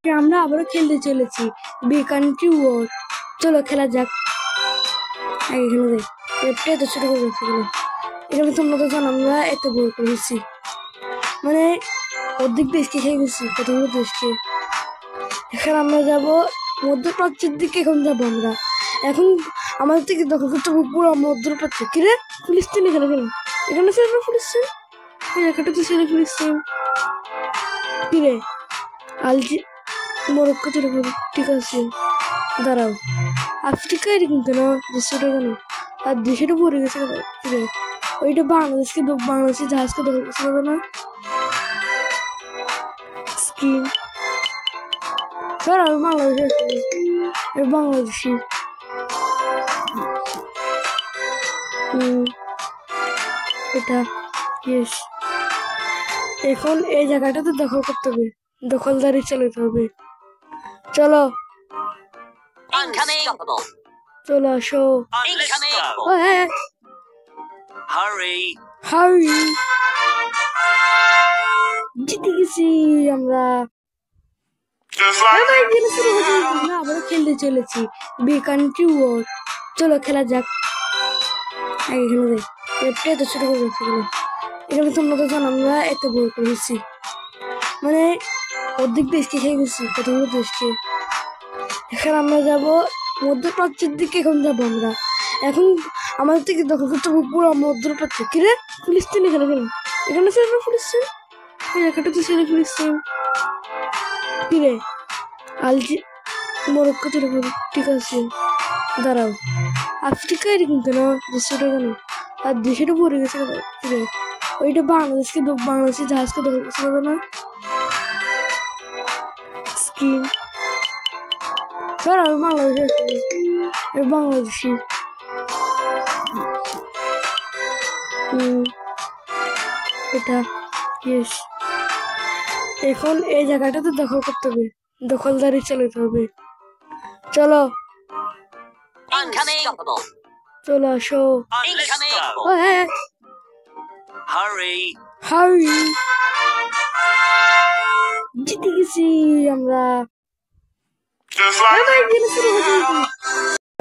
আমরা আবারও খেলতে চলেছি বি কান্ট্রি ওয়ার। চলো খেলা যাক। এখানে দেখ লেফটে এত ছোট করে রেখে গেল। এখানে তোমরা তো জানো আমরা এত বড় করেছি, মানে অর্ধেক দেশকে খেয়ে গেছি, কতগুলো দেশকে। এখানে আমরা যাব মধ্যপ্রাচ্যের দিকে। এখন যাবো আমরা। এখন আমাদের থেকে দখল করতে হবে পুরো মধ্যপ্রাচ্য। কিরে ফিলিস্তিন এখানে কেন? এখানে ছিল ফিলিস্তিন, এলাকাটা তো ছিল ফিলিস্তিন। কিরে আলজি মরক্কো চলে যাবে, ঠিক আছে দাঁড়াও। আফ্রিকা এরকম কেন, দেশটা কেন আর দেশেটা পড়ে গেছে কেন? কিরে ওইটা বাংলাদেশের জাহাজকে দখল করতে হবে না? স্কিম দাঁড়াও, বাংলাদেশি এটা ইয়েস। এখন এই জায়গাটা তো দখল করতে হবে, দখলদারি চালাতে হবে। চলো চলো আসো। জিতে গেছি আমরা। আবারও খেলতে চলেছি বি কান্ট্রি ওয়ার। চলো খেলা যাক। এখানে দেখ লেফটে এত ছোট করে রেখে গেল। এখানে তোমরা তো জানো আমরা এত বড় করেছি, মানে অর্ধেক দেশকে খেয়ে গেছি, কতগুলো দেশকে। এখানে আমরা যাব মধ্যপ্রাচ্যের দিকে। এখন যাবো আমরা। এখন আমাদের থেকে দখল করতে হবে পুরো মধ্যপ্রাচ্য। কিরে ফিলিস্তিন এখানে কেন? এখানে ছিল ফিলিস্তিন, এলাকাটা তো ছিল ফিলিস্তিন। কিরে আলজি মরক্কো চলে যাবে, ঠিক আছে দাঁড়াও। আফ্রিকা এরকম কেন, দেশটা কেন আর দেশেটা পড়ে গেছে কেন? কিরে ওইটা বাংলাদেশের জাহাজকে দখল করতে হবে না? স্কিম দাঁড়াও, বাংলাদেশি এটা ইয়েস। এখন এই জায়গাটা তো দখল করতে হবে, দখলদারি চালাতে হবে। চলো চলো আসো। জিতে গেছি আমরা।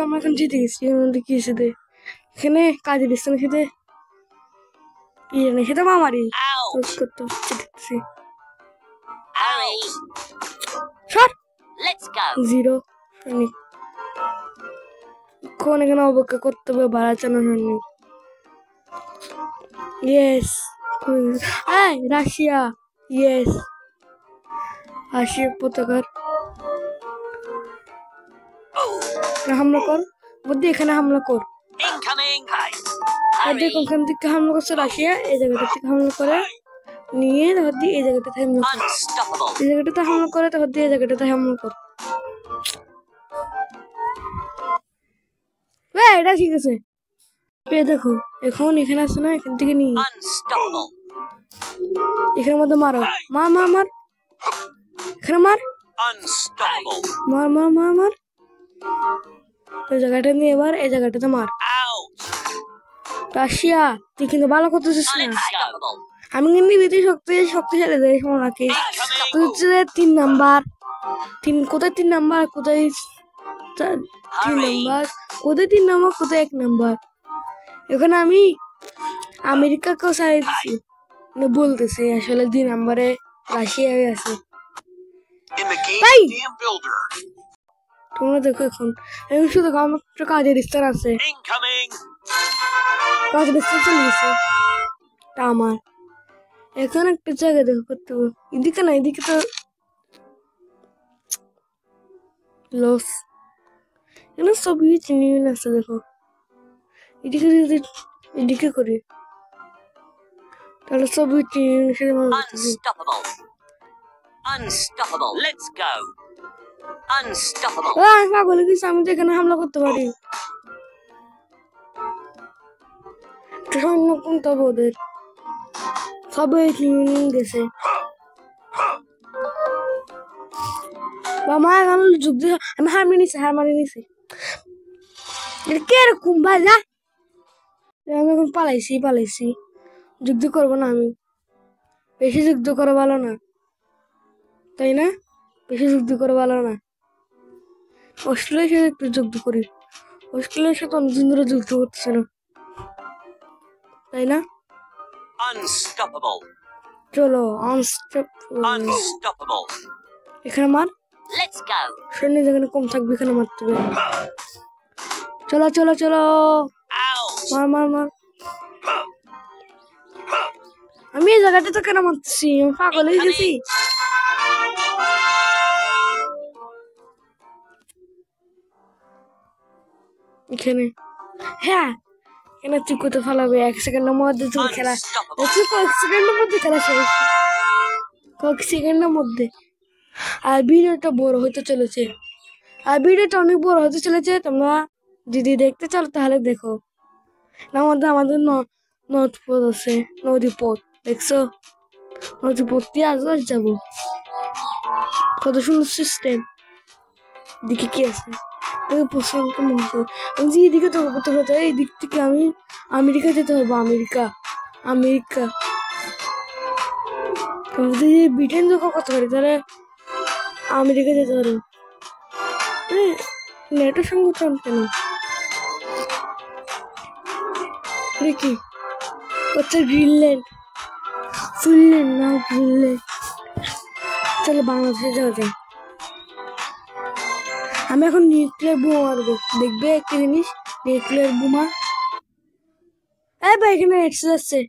আমরা এখন জিতে গেছি। কি সাথে এখানে কাজাকিস্তানের সাথে ইরানের সাথে মারামারি করতে হচ্ছে। জিরো কোন এখানে অপেক্ষা করতে হবে, ভাড়া চালানোর জন্য। ইয়েস রাশিয়া, ইয়েস রাশিয়া পতাকার হামলা কর বুদ্ধি, এখানে হামলা কর। দেখো ওখান থেকে হামলা করছে রাশিয়া, এই জায়গাটা থেকে হামলা করে নিয়ে তারপর দিয়ে এই জায়গাটাতে হামলা করে, এই জায়গাটাতে হামলা করে তারপর দিয়ে এই জায়গাটাতে হামলা কর। এটা ঠিক আছে। দেখো এখন এখানে আছে না, এখান থেকে নিয়ে এখানের মধ্যে মারো, মার এখানে মার ওই জায়গাটা নিয়ে এবার এই জায়গাটাতে মার। রাশিয়া তুই কিন্তু ভালো করতেছিস না। আমি কিন্তু বিদেশ শক্তিশালী দেশ ওনাকে। তুই হচ্ছে 3 নাম্বার, কোথায় 3 নাম্বার, কোথায় 3 নাম্বার, কোথায় 3 নাম্বার, কোথায় 1 নাম্বার। এখন আমি আমেরিকাকেও চাইছি বলতেছি, আসলে 2 নাম্বারে রাশিয়া আছে। তোমরা দেখো এখন শুধু আমার কাজাকিস্তান আছে, কাজাকিস্তান চলে গেছে। তা আমার এখন একটা জায়গা দেখো করতে হবে, এদিকে না, এদিকে তো লস। এখানে সোভিয়েত ইউনিয়ন আছে, দেখো এদিকে যদি এদিকে করি তাহলে সোভিয়েত ইউনিয়নের সাথে বলে দিচ্ছি আমি তো এখানে হামলা করতে পারি। সৈন্য কমতে হবে ওদের, সোভিয়েত ইউনিয়ন গেছে। মা এখন যুগ দিয়ে আমি হার মানি নিছি। এটা কিরকম বাজা, আমি এখন পালাইছি। যুদ্ধ করবো না আমি, বেশি যুদ্ধ করা ভালো না, তাই না? বেশি যুদ্ধ করে ভালো না। অস্ট্রেলিয়ার সাথে একটু যুদ্ধ করি। অস্ট্রেলিয়ার সাথে অনেকদিন ধরে যুদ্ধ করতেছে না, তাই না? চলো আনস্টপেবল। এখানে মার, সৈন্য যেখানে কম থাকবে এখানে মারতে হবে। চলো চলো চলো, মার মার মার। আমি এই জায়গাটা তো কেন মারতেছি? আমি পাগল হয়ে গেছি। এখানে হ্যাঁ, এখানে তুই কোথাও ফালাবে? 1 সেকেন্ডের মধ্যে তুমি খেলা, কয়েক সেকেন্ডের মধ্যে খেলা শেষ, কয়েক সেকেন্ডের মধ্যে। আর ভিডিওটা বড় হতে চলেছে, অনেক বড় হতে চলেছে। তোমরা যদি দেখতে চাও তাহলে দেখো। আমাদের নদী পথ আছে, নদী পথ দেখছো? নদী পথ দিয়ে আজ যাবো। কত সুন্দর সিস্টেম। দিকে কি আছে? আমি এদিকে তো কোথাও কোথাও, এই দিক থেকে আমি আমেরিকা যেতে হবে। আমেরিকা যদি ব্রিটেন যখন করতে পারি তাহলে আমেরিকা যেতে পারো। নেটের সংগঠন কেন দেখি হচ্ছে গ্রিনল্যান্ড, ফিনল্যান্ড না গ্রিনল্যান্ড। চলো বাংলাদেশে যাওয়া যায়। আমি এখন নিউক্লিয়ার বোমা মারবো, দেখবে একটা জিনিস, নিউক্লিয়ার বোমা। এই ভাই এখানে এক্সেস আসছে,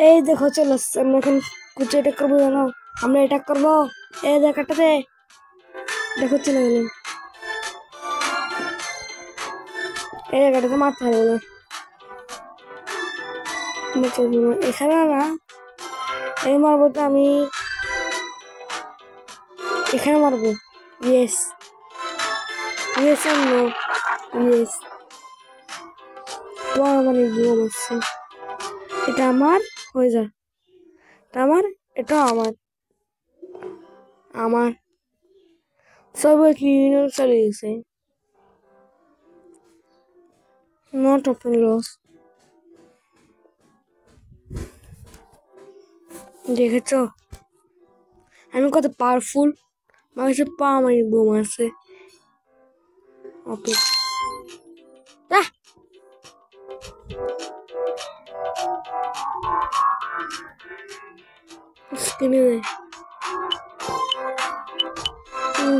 এই দেখো চলে আসছে। আমরা এখন কুচে এটা করবো, জানো আমরা এটা করবো। এই দেখাটাতে দেখো চলে গেল, এই জায়গাটাতে মারতে হবে না, এখানে না। এই মারবো তো আমি, এখানে মারবো। Yes yes no yes. মানে বুয়া মারছে, এটা আমার হয়ে যা, এটা আমার, এটা আমার সব ইউনিয়ন চলে গেছে। Not open loss. দেখেছ আমি কত পাওয়ারফুল? আমার কাছে পাওয়ার বোমা আছে। ওকে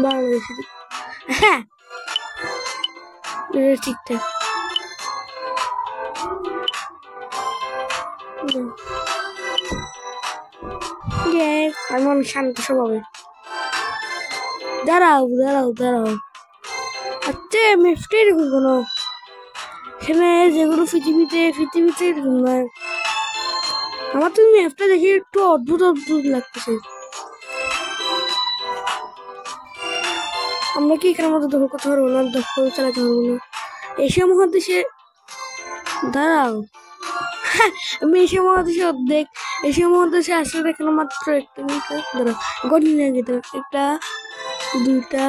বাংলাদেশি, হ্যাঁ ঠিকঠাক। আমি অনেক শান্ত স্বভাবে। দাঁড়াও দাঁড়াও দাঁড়াও, আচ্ছা মেফটা এরকম কোনো, এখানে যেগুলো পৃথিবীতে এরকম নয়। আমার তো ম্যাপটা দেখে একটু অদ্ভুত লাগতেছে। আমরা কি এখানের মধ্যে দখল করতে পারবো না? দখল চালাতে পারবো না এশিয়া মহাদেশে? দাঁড়াও, আমি এশিয়া মহাদেশে অর্ধেক, এশিয়া মহাদেশে আসলে এখানে মাত্র একটা দাঁড়াও গড়ি নিয়ে যেতে, 1টা 2টা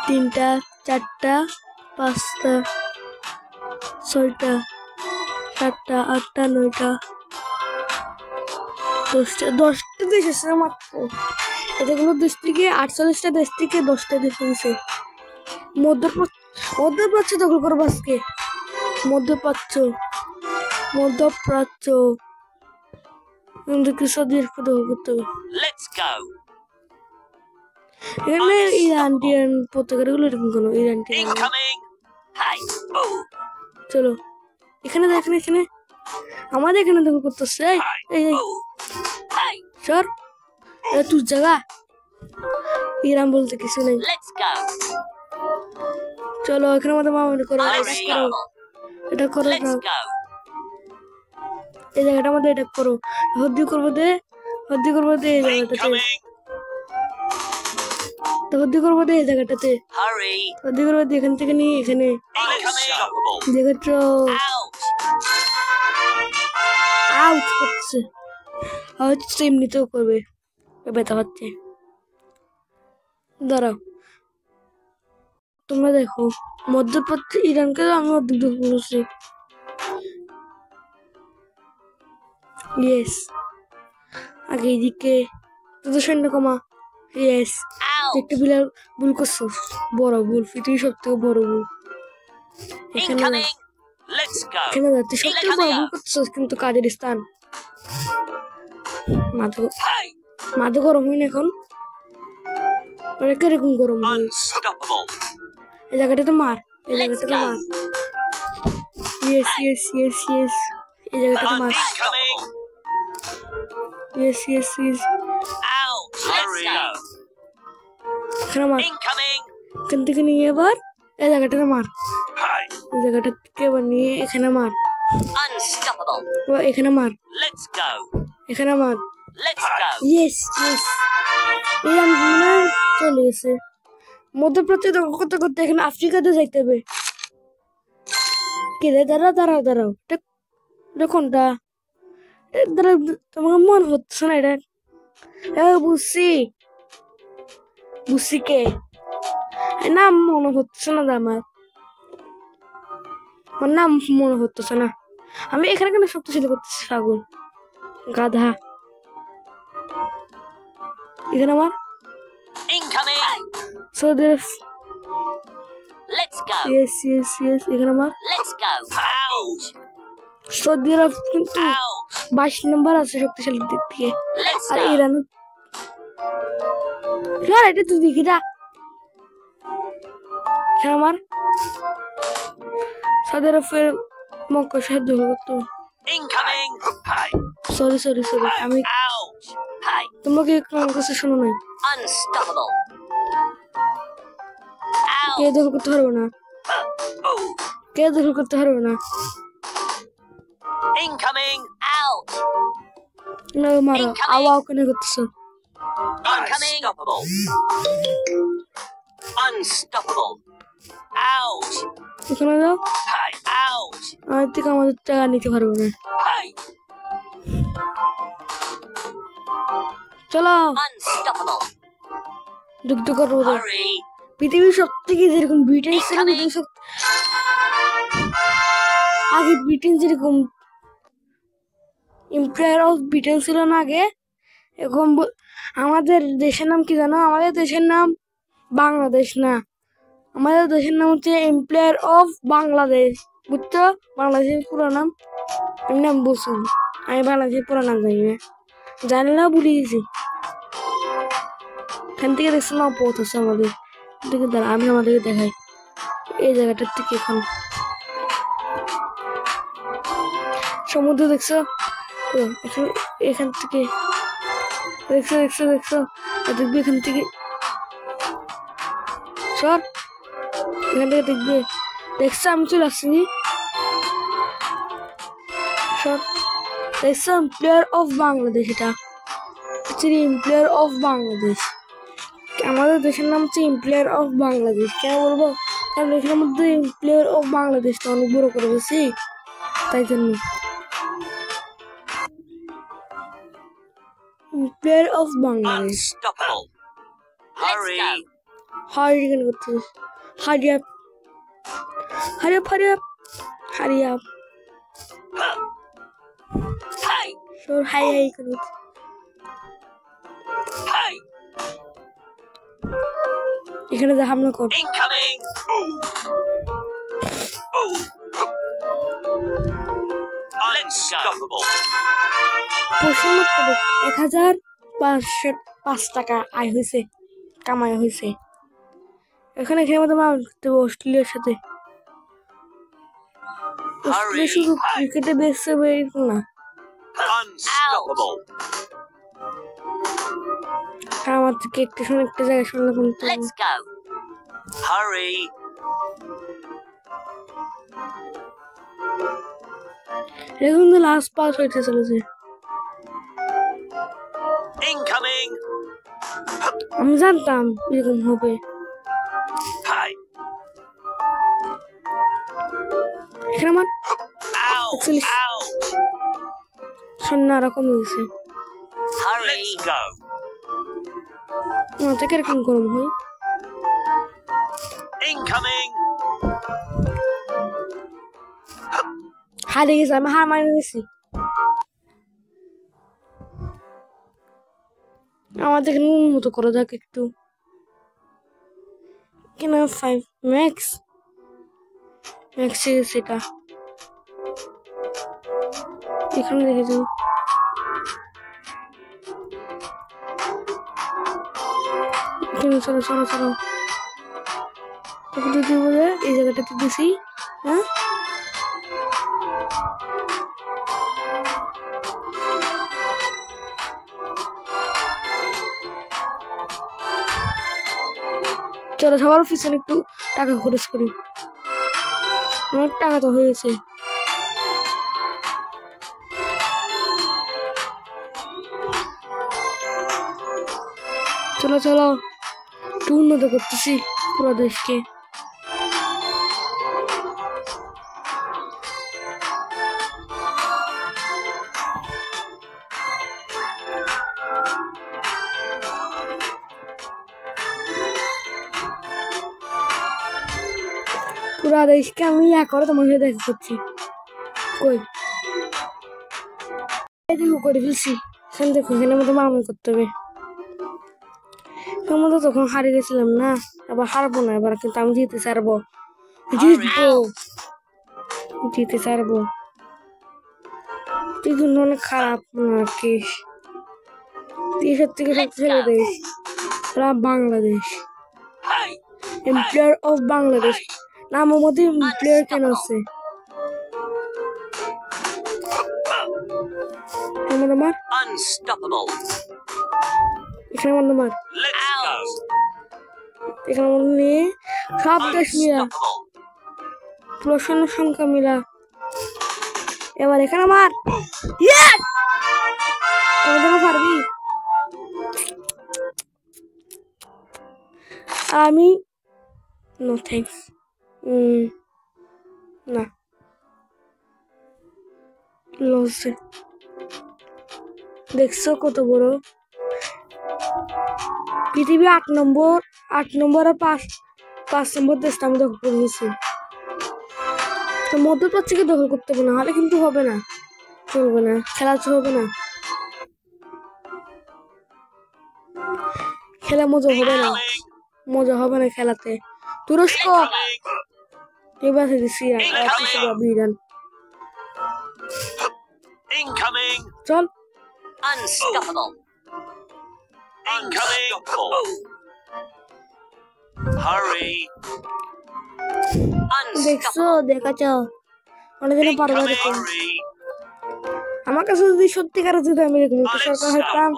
3টা 4টা 5টা 6টা 7টা 8টা 9টা 10টা দেশ আছে মাত্র। এতগুলো দেশ থেকে 48টা দেশ থেকে 10টা দেশ হয়েছে। মধ্যপ্রাচ্য দখল করবো আজকে। মধ্যপ্রাচ্য সৌদি আরব দখল করতে হবে। এখানে ইরান টিরান পতাকা গুলো এরকম কোনো ইরান টিরান। চলো এখানে এখানে আমাদের এখানে দখল করতেছে। সর তোর জায়গা, ইরান বলতে কিছু নেই। চলো এখানে আমাদের মামলা করো, এটা করো না, এই জায়গাটা আমাদের এটা করো। হদ্দি করবো দে এই জায়গাটাতে, হদ্দি করবো দে এই জায়গাটাতে, হদ্দি করবো দে এখান থেকে নিয়ে এখানে। দেখেছ আউট করছে, হচ্ছে এমনিতেও করবে, ব্যথা হচ্ছে। দাঁড়াও তোমরা দেখো, মধ্যপ্রাচ্য ইরানকে আমি অর্ধেক দখল করেছি। ইয়েস আগে এইদিকে তোদের সৈন্য কমা। ইয়েস, একটা বিলাল ভুল করছো, বড় ভুল, পৃথিবীর সব থেকে বড় ভুল। এখানে এখানে তুই সব থেকে বড় ভুল করছিস, কিন্তু কাজের স্থান মাথা মাথা গরম হয়নি এখন, কিরকম গরম হয়। এই জায়গাটাতে মার, এই জায়গাটাতে মার। ইয়েস ইয়েস ইয়েস ইয়েস, এই জায়গাটাতে মার। ইয়েস ইয়েস ইয়েস, এখানে মার। এখান থেকে নিয়ে এবার এই জায়গাটাতে মার, এই জায়গাটা থেকে এবার নিয়ে এখানে মার, এখানে মার, এখানে মার। ইয়েস ইয়েস, এই আমি চলে গেছে। মধ্যপ্রাচ্য করতে করতে এখানে আফ্রিকাতে যাইতে হবে। কে রে, দাঁড়াও দাঁড়াও দাঁড়াও, এটা কোনটা? দাঁড়াও, তোমার মনে হচ্ছে না এটা? বুঝছি বুঝছি, কে নাম মনে হচ্ছে না আমার, আমার নাম মনে হচ্ছে না। আমি এখানে কেন শক্তিশালী করতেছি ছাগল গাধা? এখানে আমার সৌদি আরব। ইয়েস ইয়েস ইয়েস, এখানে আমার সৌদি আরব কিন্তু 22 নম্বর আছে শক্তিশালী দিক থেকে। আর ইরান, এটা তুই দেখি না। এখানে আমার সৌদি আরবের মক্কা সাহায্য করতো। সরি সরি সরি, আমি তোমাকে আমার কাছে শোনো নাই। কে দখল করতে পারবে না, কে দখল করতে পারবে না। মারো, আওয়া ওখানে করতেছো। এখানে যাও, আমার থেকে আমাদের টাকা নিতে পারবে না। চলো যুদ্ধ করবো। পৃথিবীর সব থেকে যেরকম ব্রিটেন ছিল, আগে ব্রিটেন যেরকম এম্পায়ার অফ ব্রিটেন ছিল না আগে, এখন আমাদের দেশের নাম কি জানো? আমাদের দেশের নাম বাংলাদেশ না, আমাদের দেশের নাম হচ্ছে এম্পায়ার অফ বাংলাদেশ, বুঝছো? বাংলাদেশের পুরো নাম এমনি আমি বলছি, আমি বাংলাদেশের পুরো নাম জানি না, জানি না, ভুলে গেছি। এখান থেকে দেখছো না পথ আছে আমাদের দিকে, দাঁড়া আমি আমাদেরকে দেখাই। এই জায়গাটার থেকে এখন সমুদ্র দেখছো, এখান থেকে দেখছো দেখছো দেখছো, দেখবে এখান থেকে সর, এখান থেকে দেখবে, দেখছো আমি চলে আসছি সর। দেখছো এম্পায়ার অফ বাংলাদেশ, এটা হচ্ছে এম্পায়ার অফ বাংলাদেশ। আমাদের দেশের নাম হচ্ছে এম্পায়ার অফ বাংলাদেশ। কেন বলবো? কারণ এখানের মধ্যে এম্পায়ার অফ বাংলাদেশটা অনেক বড় করে গেছি, তাই জন্য এম্পায়ার অফ বাংলাদেশ। হারি কেন করছিস? Hurry up, hurry up, hurry up, hurry up. সর, হাই হাই কেন? এখানে যা হামলা কর। পশ্চিমবঙ্গ 1505 টাকা আয় হয়েছে, কামাই হয়েছে। এখানে খেয়ে মতো অস্ট্রেলিয়ার সাথে, অস্ট্রেলিয়া শুধু ক্রিকেটে বেসছে না, আমার থেকে একটা শুনে একটা জায়গায় শুনলে কিন্তু এখন তো লাস্ট পাস হইতে চলেছে। আমি জানতাম এরকম হবে। এখানে আমার সন্ধ্যা রকম হয়েছে, মাথা কিরকম গরম হয়। হারিয়ে গেছে, আমি হার মারি গেছি। আমাদের এখানে উন্নত করা যাক একটু। কেন 5 ম্যাক্স সেটা এখানে দেখে যাও। চলো চলো চলো দিদি বলে এই জায়গাটাতে দিছি। হ্যাঁ চলো সবার পিছনে একটু টাকা খরচ করি। অনেক টাকা তো হয়েছে। চলো চলো একটু উন্নত করতেছি পুরো দেশকে। পুরা দেশকে আমি করে তোমাকে দেখা করছি। কই দেখো করে ফেলছি। এখানে দেখো এখানে মতো মামলা করতে হবে। তোমার তো তখন হারিয়ে গেছিলাম না, আবার হারবো না এবার, কিন্তু আমি জিতে ছাড়বো, জিতে ছাড়বো। তুই কিন্তু অনেক খারাপ আর কি। দেশের থেকে শক্তিশালী দেশ বাংলাদেশ, এমপ্লয়ার অফ বাংলাদেশ নামের মধ্যে এমপ্লয়ার কেন আছে? আমার এখানে আমার এখানে নিয়ে সব দেশ মিলা প্রশ্নের সংখ্যা মিলা এবার এখানে আমার পারবি। আমি নো থ্যাঙ্কস না লসে। দেখছো কত বড় পৃথিবী 8 নম্বর আর 5 নম্বর দেশটা আমি দখল করে নিয়েছি। তো মধ্যপ্রাচ্যকে দখল করতে হবে, না হলে কিন্তু হবে না, চলবে না, খেলা চলবে না, খেলা মজা হবে না খেলাতে। তুরস্ক এবার দিছি বিরান চল দেখছো দেখাচ্ছ অনেকদিন পারবো। আমার কাছে যদি সত্যিকার যদি আমি এরকম সরকার হতাম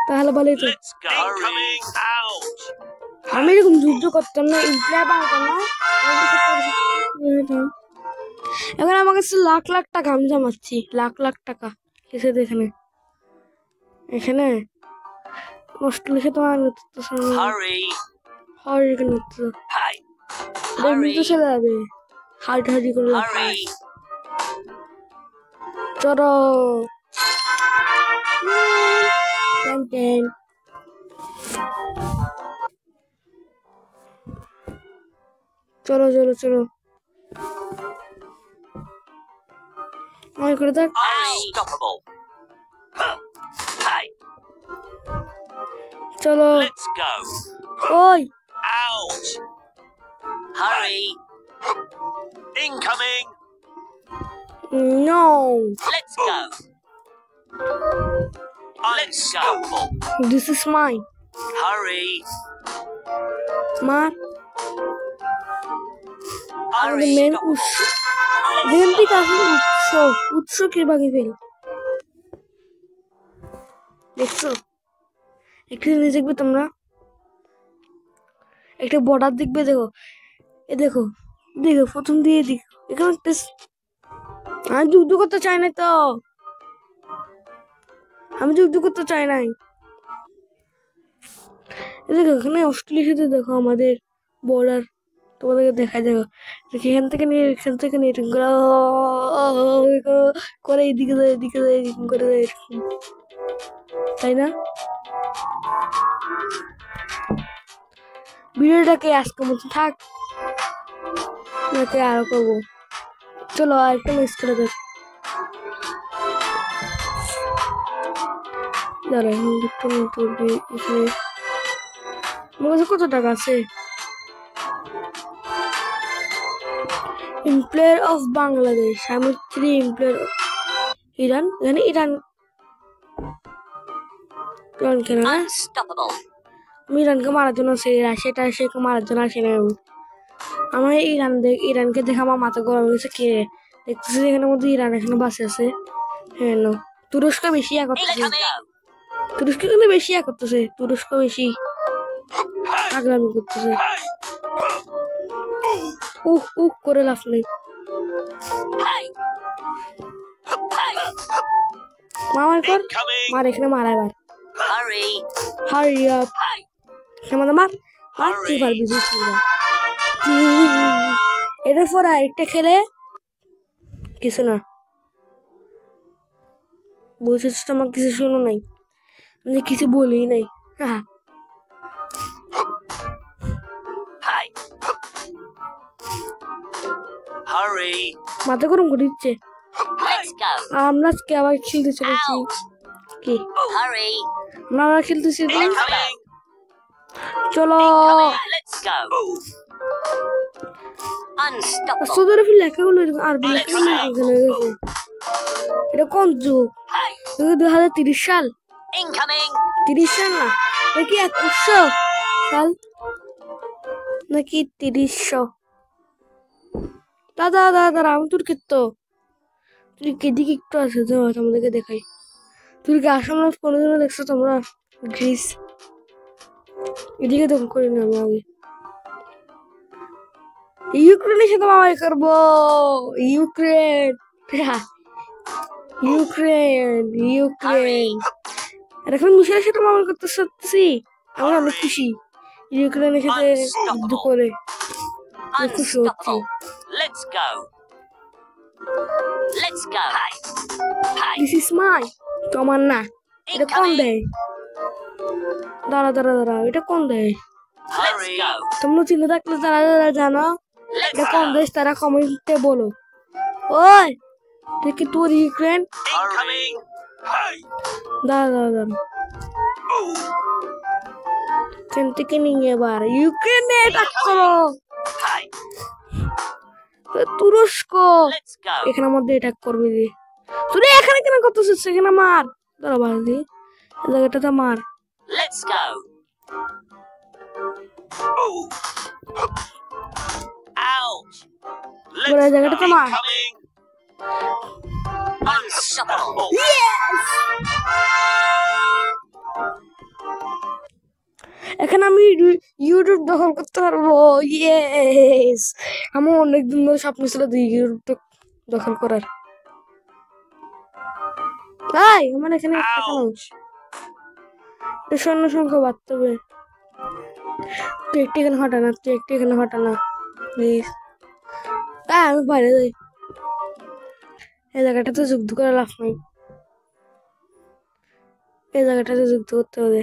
তাহলে বলেই তো আমি এরকম যুদ্ধ করতাম না, ইমপ্লয় বানাতাম না। এখন আমার কাছে লাখ লাখ টাকা আমি জমাচ্ছি, লাখ লাখ টাকা কিসে এখানে এখানে নষ্ট লিখে তোমার চলে যাবে হাড়ি করে চলো চলো চলো চলো করে দেখ। চলো ওই no this is mine মার মেন উৎস কি বাকি ফেল। দেখছো একটু জিনিস দেখবে তোমরা, একটা বর্ডার দেখবে, দেখো এ দেখো দেখো প্রথম দিয়ে দেখো এখানে আমি যুদ্ধ করতে চাই না, তো আমি যুদ্ধ করতে চাই নাই। দেখো এখানে অস্ট্রেলিয়াতে দেখো আমাদের বর্ডার, তোমাদেরকে দেখা যাবে এখান থেকে নিয়ে করে এদিকে করে তাই না? ভিডিওটাকে আজকে মতো থাক, নাকি আরো করবো। চলো আর একটা মিস করে দেখ, দাঁড়াই আমার কাছে কত টাকা আছে? এমপ্লয়ার অফ বাংলাদেশ, আমি 3 এমপ্লয়ার ইরান, এখানে ইরান কেন না? আমি ইরানকে মারার জন্য আসি, রাশিয়াকে মারার জন্য আসি না। আমার ইরানকে দেখে আমার মাথা গরম হয়েছে। কে দেখতেছি এখানের মধ্যে ইরান এখানে বাসে আছে। হ্যাঁ নো, তুরস্ক বেশি করতেছে, তুরস্ক কিন্তু বেশি করতেছে, তুরস্ক বেশি আগ্রামী করতেছে। করে লাভ নেই। মামার কর মার, এখানে মারা এবার। হারি আপ, মার তুই পারবি। এটার পর আরেকটা খেলে কিছু না, বলছিস তো আমার কিছু শোনো নাই, আমি কিছু বলি নাই। হ্যাঁ মাথা গরম করে দিচ্ছে। আমরা আজকে আবার খেলতে চলেছি। কি আমরা আবার খেলতেছি? চলো লেখাগুলো আরবি লেখাগুলো এখানে গেছে। এটা কোন যুগ? 2030 সাল? 30 সাল না, নাকি 2100 সাল, নাকি 3000? দাদা আমি তুর্কি, তো তুর্কি দিকে একটু আছে তো আমাদেরকে দেখাই। তুর্কি আসাম কোনোদিনও দেখছো তোমরা? গ্রিস এদিকে দখল করি না আমি আগে। ইউক্রেনের সাথে মামাই করবো। ইউক্রেন এখন মিশরের সাথে মামাই করতে চাচ্ছি। আমরা অনেক খুশি ইউক্রেনের সাথে যুদ্ধ করে, খুশি হচ্ছি। This is mine. তোমার না, এটা কোন দেয়? দাঁড়া এটা কোন দেয়? তোমরা চিনে থাকলে যারা জানো এটা কোন দেশ তারা কমেন্টে বলো। ওই দেখি তোর ইউক্রেন। দাঁড়া ট্রেন থেকে নিয়ে এবার ইউক্রেনে অ্যাটাক করো। তুরস্ক এখানের মধ্যে অ্যাটাক করবে যে। তুই এখানে কেন করতেছিস? এখানে মার, দাঁড়া বাজি এই জায়গাটাতে মার। জায়গাটাতে মার। এখানে আমি ইউটিউব দখল করতে পারবো। ইয়েস, আমার অনেকদিন ধরে স্বপ্ন ছিল ইউটিউব দখল করার। তাই আমার এখানে সৈন্য সংখ্যা বাড়তে হবে। তুই একটি এখানে হটানা প্লিজ। তাই আমি বাইরে যাই, এই জায়গাটাতে যুদ্ধ করে লাভ নাই, এই জায়গাটাতে যুদ্ধ করতে হবে।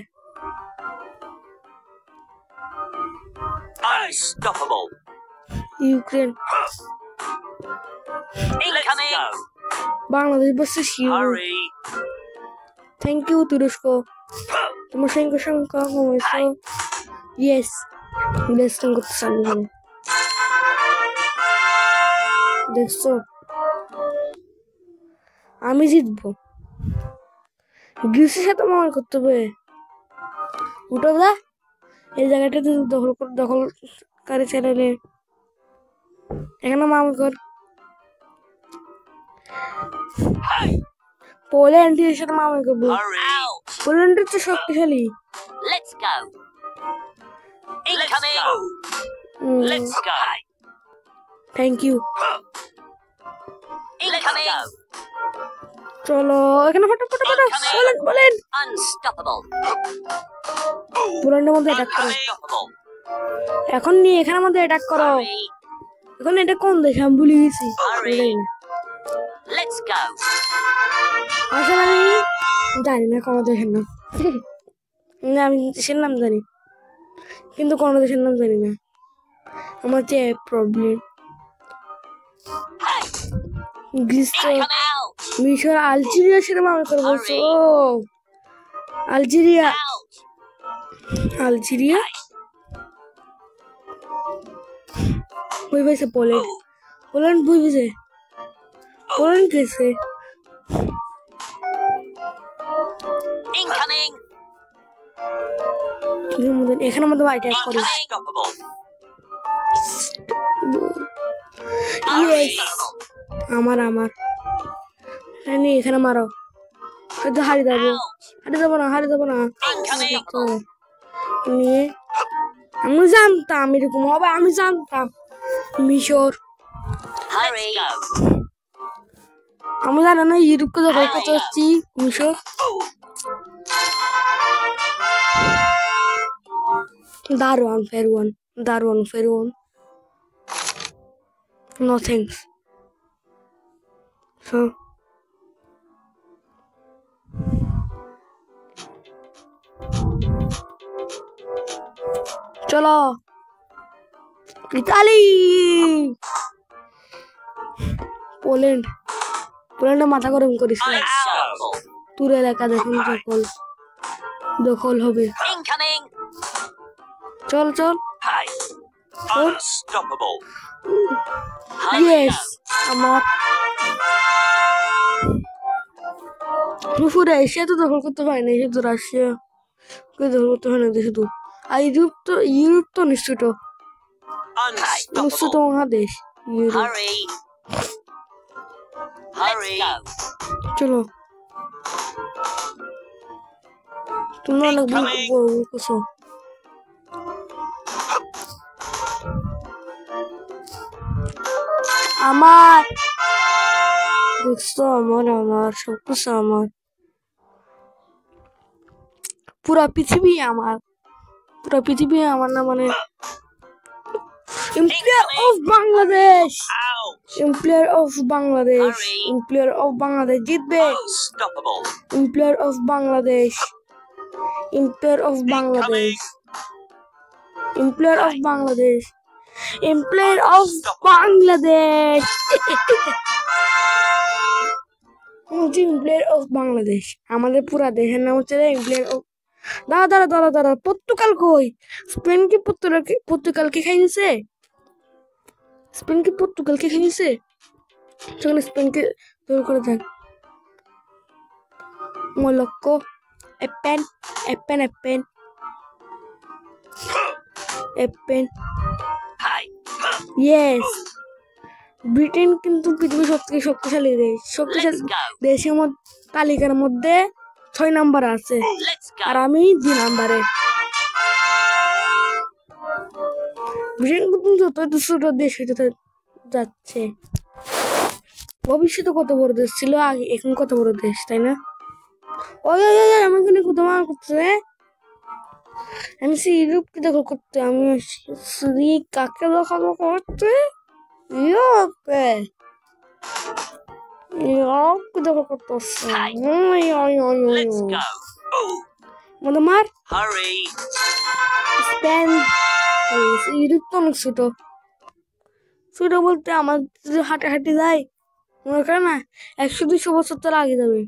Ukraine Bangladesh versus thank you তুরস্ক, তোমার সংখ্যা কমেছে। ইয়েস ব্লেসিং করতেছে আমি এখানে, দেখছো আমি জিতবো। গ্রিসের সাথে মামার করতে হবে। উঠো দা, এই জায়গাটাতে দখলকারী ছেলে এখানে মামা কর। পোল্যান্ডের সাথে মামা করবো। পোল্যান্ডের তো শক্তিশালী। Thank you. চলো এখানে ফটাফট বলেন পোল্যান্ডের মধ্যে অ্যাটাক করো। এখন নিয়ে এখানের মধ্যে অ্যাটাক করো। এখন এটা কোন দেশ আমি ভুলে গেছি। আসলে আমি জানি না কোনো দেশের নাম। না আমি দেশের নাম জানি কিন্তু কোনো দেশের নাম জানি না, আমার যে প্রবলেম। গ্রিস মিশর আলজেরিয়ার সাথে মামলা করে বলছো। আলজেরিয়া আলজেরিয়া বই পাইছে পোল্যান্ড পোল্যান্ড বই পাইছে পোল্যান্ড গেছে এখানে মধ্যে অ্যাটাক করে আমার এখানে মারো হারিয়ে যাবো না নিয়ে আমি জানতাম এরকম হবে আমি জানতাম মিশর আমি জানি না ইউরোপকে দখল করতে হচ্ছি মিশর দারোয়ান ফেরওয়ান নো থ্যাঙ্কস চলো ইতালি পোল্যান্ডে মাথা গরম করিস তোর এলাকা দেখুন দখল হবে চল আমার পুরো এশিয়া তো দখল করতে পারে না শুধু রাশিয়া দখল করতে হয় না শুধু আর ইউরোপ তো নিশ্চিত মহাদেশ চলো তোমরা অনেক বলছো আমার দেখছো আমার সবকিছু আমার পুরা পৃথিবী আমার না মানে এমপ্লয়ার অফ বাংলাদেশ জিতবে এমপ্লয়ার অফ বাংলাদেশ আমাদের পুরা দেশের নাম হচ্ছে এমপ্লয়ার অফ দাঁড়া পর্তুগাল কই স্পেন কি পর্তুগালকে খাই নিছে সেখানে স্পেনকে দৌড় করে যান মলক্কো এপেন ইয়েস ব্রিটেন কিন্তু পৃথিবীর সবথেকে শক্তিশালী দেশের মধ্যে তালিকার মধ্যে 6 নম্বরে আছে আর আমি 2 নম্বরে ব্রিটেন কিন্তু যত ছোট দেশ হইতে যাচ্ছে ভবিষ্যতে কত বড় দেশ ছিল আগে এখন কত বড় দেশ তাই না ওই আমার জন্য কত মার করছে আমি ইউরোপকে দখল করতে আমি কাকে দখল করতে ইউরোপকে দখল করতে মনে মার স্পেন ইউরোপ তো অনেক ছোট বলতে আমার যদি হাঁটে যায় মনে করে না 100-200 বছর তো আগে যাবে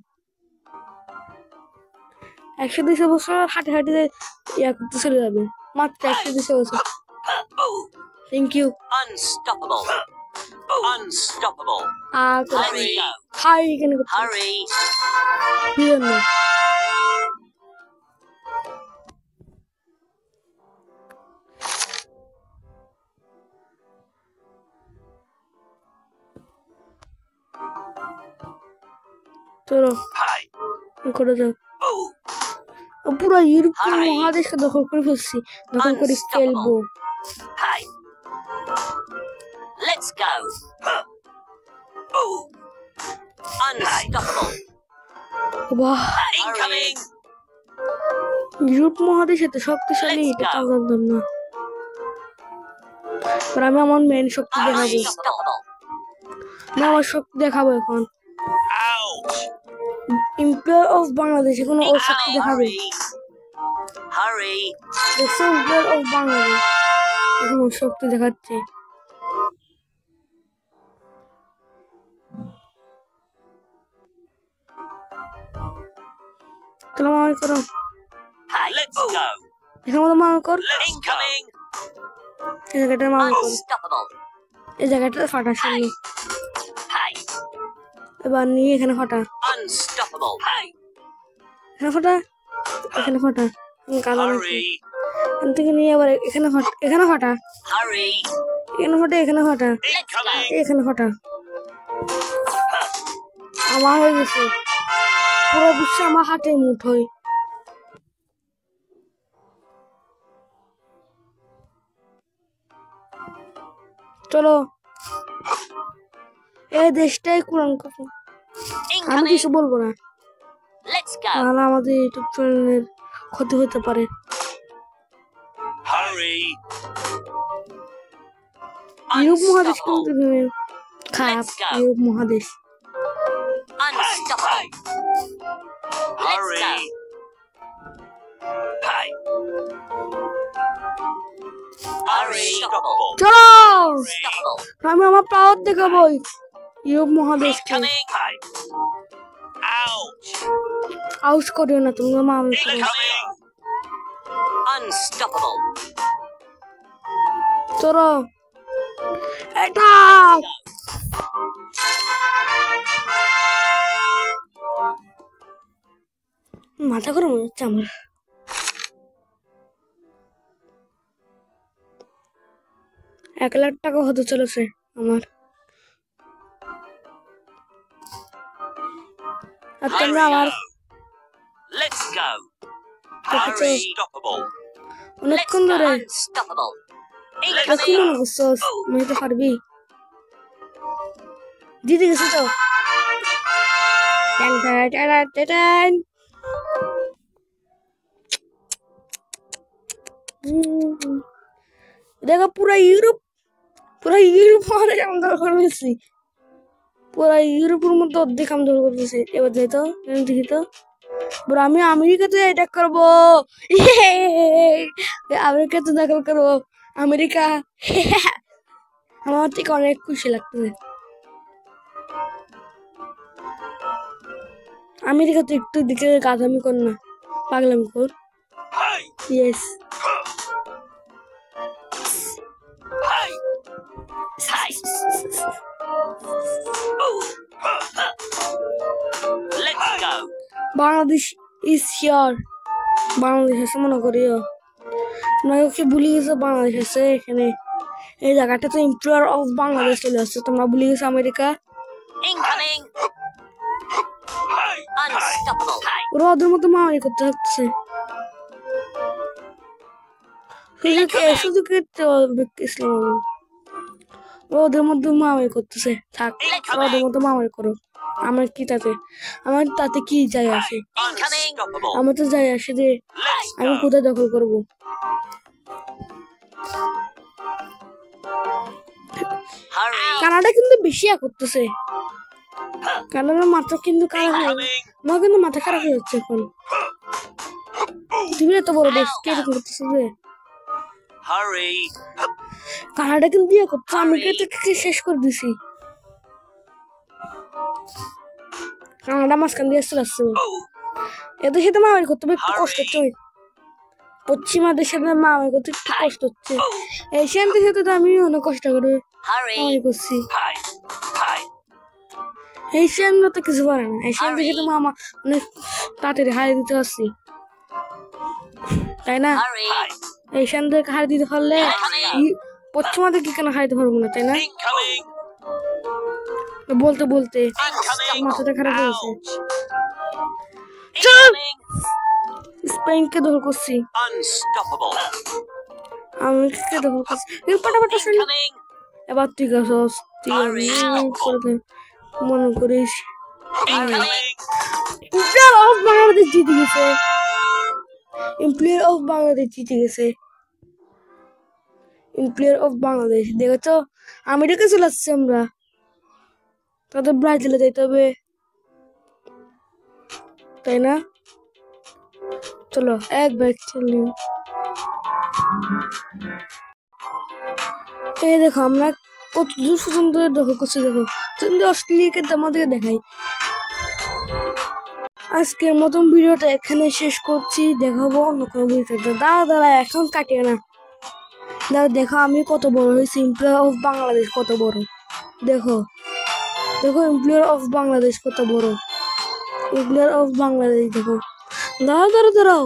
100-200 বছর হাঁটে ইয়া করতে চলে যাবে মাত্র 100-200 বছর থ্যাংক ইউ হাই কেন চলো করে যাও পুরো ইউরোপ মহাদেশকে দখল করে ফেলছি দখল করে ফেলবো ইউরোপ মহাদেশ এত শক্তিশালী এটা তাও জানতাম না আমি আমার মেন শক্তি দেখাবো এখন এমপ্লয়ার অফ বাংলাদেশ এখন ওর শক্তি দেখাবে দেখছো এমপ্লয়ার অফ বাংলাদেশ এখন ওর শক্তি দেখাচ্ছে আসসালামু আলাইকুম Let's go. এখানে মতো মার কর, Incoming. এই জায়গাটা মার কর, Unstoppable. এই জায়গাটা ফাটা সামনে। Hey. এবার নিয়ে এখানে ফাটা, Unstoppable. Hey. এখানে ফাটা, এখানে ফাটা, কালো নাকি Hurry. এখান থেকে নিয়ে আবার এখানে ফাটা, এখানে ফাটা, Hurry. এখানে ফাটা, এখানে ফাটা, Incoming. এখানে ফাটা। আমার হয়ে গেছে পুরো বিশ্ব আমার হাতে মুঠোয়। চলো এই দেশটাই কুরআন কাপড়, আমি Incoming. কিছু বলবো না, Let's go. তাহলে আমাদের ইউটিউব চ্যানেলের ক্ষতি হতে পারে। Hurry. ইউরোপ মহাদেশ Unstoppable. কিন্তু খারাপ, Let's go. ইউরোপ মহাদেশ। Unstoppable. Hurry. Hey. Unstoppable. চলো Unstoppable. আমি আমার পাওয়ার দেখাবই ইউরোপ মহাদেশকে। Incoming. Hey. Ouch. আউট করিও না তুমি, আমার আমি করো। Incoming. Unstoppable. চলো এটা মাথা গরম হয়ে যাচ্ছে আমার। $1,00,000 হতে চলেছে আমার। আর তোমরা আমার Let's go. দেখেছো Unstoppable. অনেকক্ষণ ধরে Unstoppable. কি Incoming. মনে করছো আমি তো পারবি, জিতে গেছি তো। Tan tan tan tan tan. দেখো পুরা ইউরোপ মহাদেশ আমি দখল করে ফেলছি, পুরা ইউরোপের মধ্যে অর্ধেক আমি দখল করে ফেলছি। এবার যাই তো দেখি তো, বড় আমি আমেরিকাতে অ্যাটাক করবো, আমেরিকাতে দখল করবো, আমেরিকা। আমার থেকে অনেক খুশি লাগতেছে। আমেরিকা তো একটু দিকে গাধামি কর না, পাগলামি কর। Hey. Yes Hey. Hey. Let's go. Bangladesh is here, Bangladesh আছে মনে করিও, তোমরা কি ভুলে গেছো বাংলাদেশ আছে এখানে, এই জায়গাটা তো এমপ্লয়ার অফ বাংলাদেশ চলে আসছে, তোমরা ভুলে গেছো America. Incoming. Hey. Unstoppable. Hey. ওরা ওদের মতো মারামারি করতে থাকছে, ইসলাম ওরা ওদের মধ্যে মারামারি করতেছে, থাক ওরা ওদের মতো মারামারি করো, আমার কি তাতে, আমার তাতে কি যায় আসে, Unstoppable. আমার তো যায় আসে যে Let's আমি go. কোথায় দখল করবো। Hurry. কানাডা কিন্তু বেশি করতেছে, কানাডার মাথা কিন্তু খারাপ হয়ে, Incoming. আমার কিন্তু মাথা খারাপ হয়ে যাচ্ছে এখন। পৃথিবীর এত বড় দেশ কে এরকম করতেছে যে, Hurry. কানাডা কিন্তু ইয়ে করছে, আমেরিকা থেকে শেষ করে দিছি, কানাডা মাঝখান দিয়ে চলে আসছে। এদের সাথে মারামারি করতে হবে একটু কষ্ট হচ্ছে, পশ্চিমা দেশের সাথে মারামারি করতে একটু কষ্ট হচ্ছে, এশিয়ান দেশের সাথে তো আমি অনেক কষ্ট করে Hurry. মারামারি করছি। Hey. Hey. এশিয়ানরা তো কিছু পারে না, এশিয়ান দেশে তো মামা অনেক তাড়াতাড়ি হারিয়ে দিতে পারছি, তাই না? Hurry. এশিয়ানদেরকে হারিয়ে দিতে পারলে পশ্চিমাদেরকে কেন হারাইতে পারবো না, তাই না? Incoming. বলতে বলতে Incoming. মাথাটা খারাপ হয়ে গেছে। Ouch. Incoming. স্পেনকে দখল করছি, Unstoppable. আমেরিকাকে দখল করছি, পাটাপাটা শুনি। Incoming. এবার তুই গেছস, তুই করে দে, মনে করিস Incoming. এমপ্লয়ার অফ বাংলাদেশ জিতে গেছে, এমপ্লয়ার অফ বাংলাদেশ জিতে গেছে, এমপ্লয়ার অফ বাংলাদেশ। দেখেছো আমেরিকা চলে আসছে আমরা, তাদের ব্রাজিলে যাইতে হবে, তাই না? চলো একবার চলি। এই দেখো আমরা কত দূর পর্যন্ত দখল করছি, দেখো তুমি অস্ট্রেলিয়াকে আমাদেরকে দেখাই, আজকের মতন ভিডিওটা এখানে শেষ করছি। দেখাবো অন্য কোনো ভিডিওতে। দাঁড়া এখন কাটিয়ে না। দেখো আমি কত বড় হয়েছি। এমপ্লয়ার অফ বাংলাদেশ কত বড়। দেখো এমপ্লয়ার অফ বাংলাদেশ কত বড়। এমপ্লয়ার অফ বাংলাদেশ দেখো। দাঁড়াও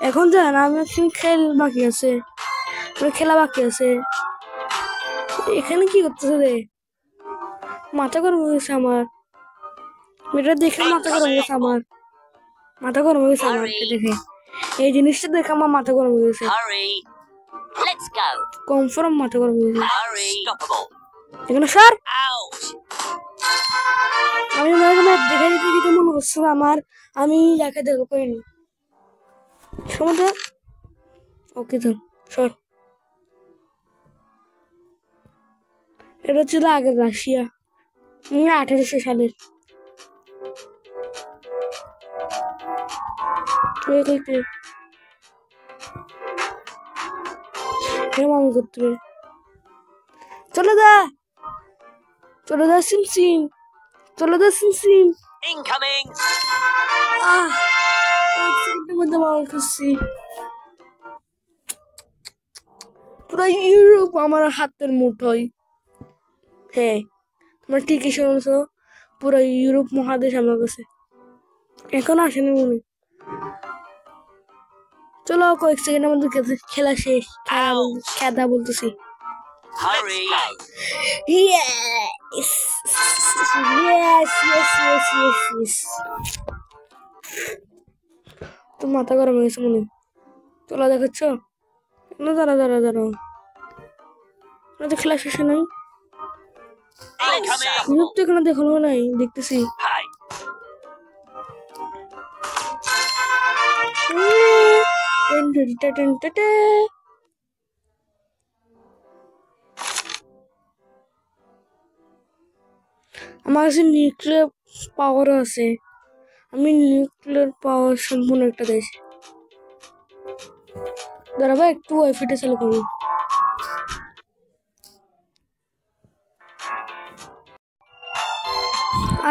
এখন যান। আমি এখন খেলা বাকি আছে। এখানে কি করতেছে রে? মাথা গরম হয়ে গেছে আমার। এটা দেখে মাথা গরম হয়ে গেছে আমার। দেখে এই জিনিসটা দেখে আমার মাথা গরম হয়ে গেছে। Hurry. Let's go. কনফার্ম মাথা গরম হয়ে গেছে। Unstoppable. এখানে স্যার Out. আমি দেখে দিতে মনে করছে আমার। আমি যাকে দেখো করিনি সমুদ্র। ওকে তো সর। এটা ছিল আগের রাশিয়া 1800 সালের। মনে করতে হবে। চলে যা সিম Incoming. পুরো ইউরোপ আমার হাতের মুঠোয়। হ্যাঁ তোমার ঠিকই শুনছো, পুরো ইউরোপ মহাদেশ আমার কাছে। এখন আসেনি মনে। চলো কয়েক সেকেন্ডের মধ্যে খেলা শেষ। খেলা বলতেছি। Hurry. Yes. তো মাথা গরম হয়ে গেছে মনে। চলো দেখাচ্ছ না। দাঁড়াও তো খেলা শেষে নাই। Incoming. তো এখানে দেখানো নাই, দেখতেছি। Hi. আমার কাছে নিউক্লিয়ার পাওয়ারও আছে। আমি নিউক্লিয়ার পাওয়ার সম্পূর্ণ একটা দেশ। দাঁড়াবো একটু ওয়াইফাইটা চালু করি।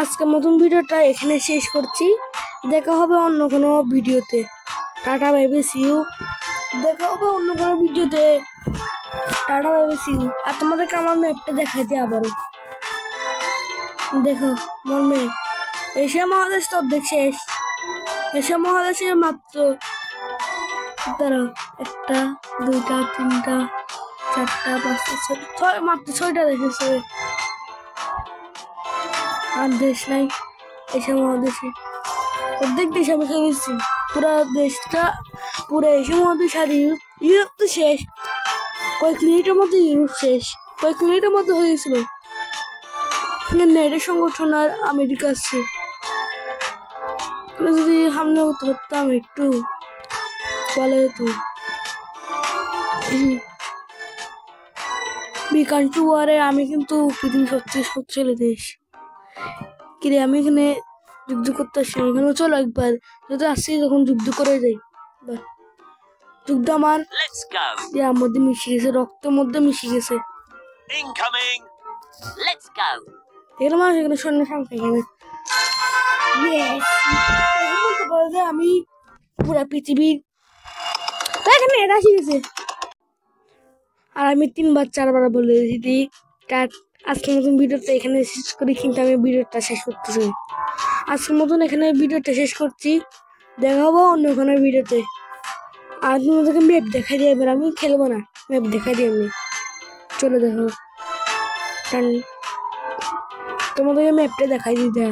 আজকের মতন ভিডিওটা এখানে শেষ করছি। দেখা হবে অন্য কোনো ভিডিওতে। Tata bye bye see you. দেখা হবে অন্য কোনো ভিডিওতে। Tata bye bye see you. আর তোমাদেরকে আমার ম্যাপটা দেখাইতে আবারও। দেখো আমার মেয়ে এশিয়া মহাদেশ তো অর্ধেক শেষ। এশিয়া মহাদেশে মাত্র দাঁড়াও 1টা 2টা 3টা 4টা 5টা 6 মাত্র 6টা দেখেছে। আর দেশ নাই এশিয়া মহাদেশে। অর্ধেক দেশ আমি খেয়েছি। পুরো দেশটা পুরো এশিয়া মহাদেশ আর ইউরোপ তো শেষ। কয়েক মিনিটের মধ্যে ইউরোপ শেষ। কয়েক মিনিটের মধ্যে হয়েছিল। নেটের সংগঠন আর আমেরিকা আছে। যদি হামলা করতাম একটু ভালো হতো। কান্ট্রি ওয়ারে আমি কিন্তু পৃথিবীর সবচেয়ে শক্তিশালী দেশ। কিরে আমি এখানে যুদ্ধ করতে আসছি। এখানে চলো একবার যদি আসছি তখন যুদ্ধ করে যাই। যুদ্ধ আমার Let's go. দেহের মধ্যে মিশে গেছে, রক্তের মধ্যে মিশে গেছে। Incoming. Let's go. এর মানে এখানে সৈন্য সংখ্যা এখানে বলতে পারো যে আমি পুরা পৃথিবীর এখানে এটা আসি গেছে। আর আমি 3বার 4বার বলে দিদি আজকের মতন ভিডিওটা এখানে শেষ করি। কিন্তু আমি ভিডিওটা শেষ করতেছি আজকের মতন এখানে ভিডিওটা শেষ করছি। দেখা হবো অন্য কোনো ভিডিওতে। আর তোমাদেরকে ম্যাপ দেখাই দিই। এবার আমি খেলবো না, ম্যাপ দেখাই দিই আমি। চলে দেখো তোমাদেরকে ম্যাপটা দেখাই দিতে।